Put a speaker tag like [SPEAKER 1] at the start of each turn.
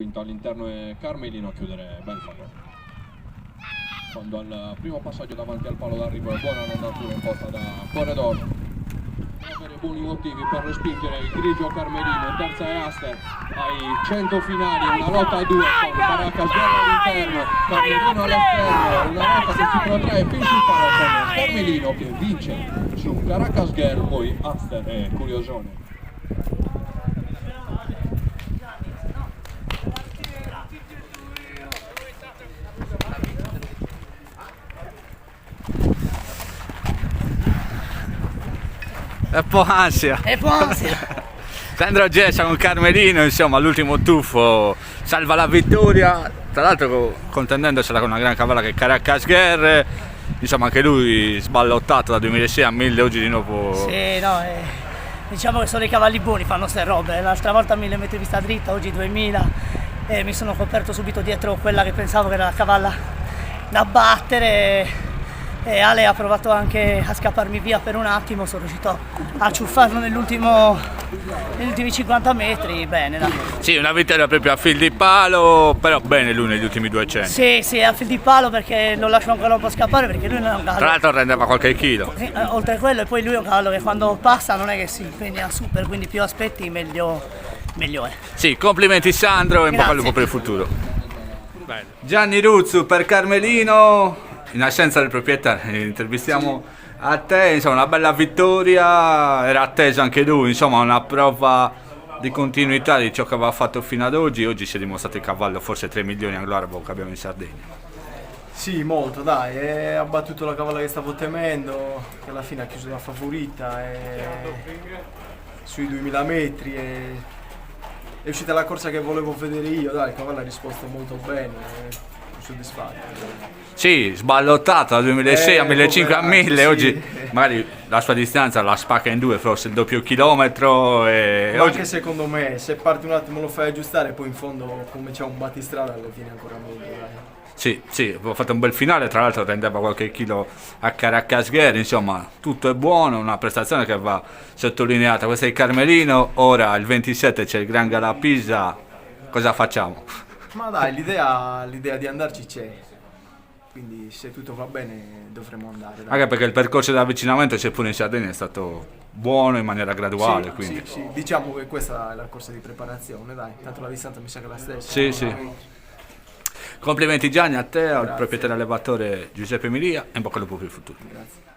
[SPEAKER 1] Quinto all'interno è Carmelino a chiudere Belfagor. Quando al primo passaggio davanti al palo d'arrivo è buona l'andatura imposta da Corredor. Avere buoni motivi per respingere il grigio Carmelino. Terza è Aster ai 100 finali, una lotta a due con Caracas all'interno, Carmelino all'esterno, una lotta che si protrae fin sul palo con Carmelino che vince su Caracas Girl, poi Aster e Curiosone.
[SPEAKER 2] E poi ansia. Sandro Gessa con Carmelino, insomma, all'ultimo tuffo salva la vittoria, tra l'altro contendendorsela con una gran cavalla che è Caracas Girl, insomma anche lui sballottato da 2006 a 1000 oggi di nuovo.
[SPEAKER 3] Sì, no, diciamo che sono i cavalli buoni, fanno ste robe, l'altra volta 1000 metri vista dritta, oggi 2000 e mi sono coperto subito dietro quella che pensavo che era la cavalla da battere. E Ale ha provato anche a scapparmi via per un attimo, sono riuscito a ciuffarlo negli ultimi 50 metri, bene dai.
[SPEAKER 2] Sì, una vittoria proprio a fil di palo, però bene lui negli ultimi 200.
[SPEAKER 3] Sì, a fil di palo perché non lascio ancora un po' scappare perché lui non è un cavallo.
[SPEAKER 2] Tra l'altro rendeva qualche chilo.
[SPEAKER 3] Sì, oltre a quello, e poi lui è un cavallo che quando passa non è che si impegna super, quindi più aspetti meglio è.
[SPEAKER 2] Sì, complimenti Sandro e in bocca al lupo per il futuro. Bene. Gianni Ruzzu per Carmelino. In assenza del proprietario, intervistiamo a te, insomma una bella vittoria, era atteso anche lui, insomma una prova di continuità di ciò che aveva fatto fino ad oggi. Oggi si è dimostrato il cavallo forse 3 milioni anglo-arabo che abbiamo in Sardegna.
[SPEAKER 4] Sì, molto dai, ha battuto la cavalla che stavo temendo, che alla fine ha chiuso la favorita sui 2000 metri è uscita la corsa che volevo vedere io, dai, il cavallo ha risposto molto bene. Soddisfatto.
[SPEAKER 2] Sì, sballottato da 2006 a 1500 a 1000,
[SPEAKER 4] sì.
[SPEAKER 2] Oggi magari la sua distanza la spacca in due, forse il doppio chilometro.
[SPEAKER 4] Ma
[SPEAKER 2] oggi...
[SPEAKER 4] anche secondo me, se parti un attimo lo fai aggiustare, poi in fondo come c'è un battistrada alla fine ancora meglio. Dai.
[SPEAKER 2] Sì, ho fatto un bel finale, tra l'altro rendeva qualche chilo a Caracas Girl, insomma tutto è buono, una prestazione che va sottolineata. Questo è il Carmelino, ora il 27 c'è il Gran Gala a Pisa, cosa facciamo?
[SPEAKER 4] Ma dai, l'idea di andarci c'è, quindi se tutto va bene dovremo andare. Dai.
[SPEAKER 2] Anche perché il percorso di avvicinamento, seppure in Sardegna, è stato buono in maniera graduale.
[SPEAKER 4] Sì,
[SPEAKER 2] quindi.
[SPEAKER 4] sì, diciamo che questa è la corsa di preparazione, dai, tanto la distanza mi sa che è la stessa.
[SPEAKER 2] Sì. Complimenti Gianni a te, al
[SPEAKER 4] Grazie.
[SPEAKER 2] proprietario allevatore Giuseppe Milia e in bocca al lupo per il futuro.
[SPEAKER 4] Grazie.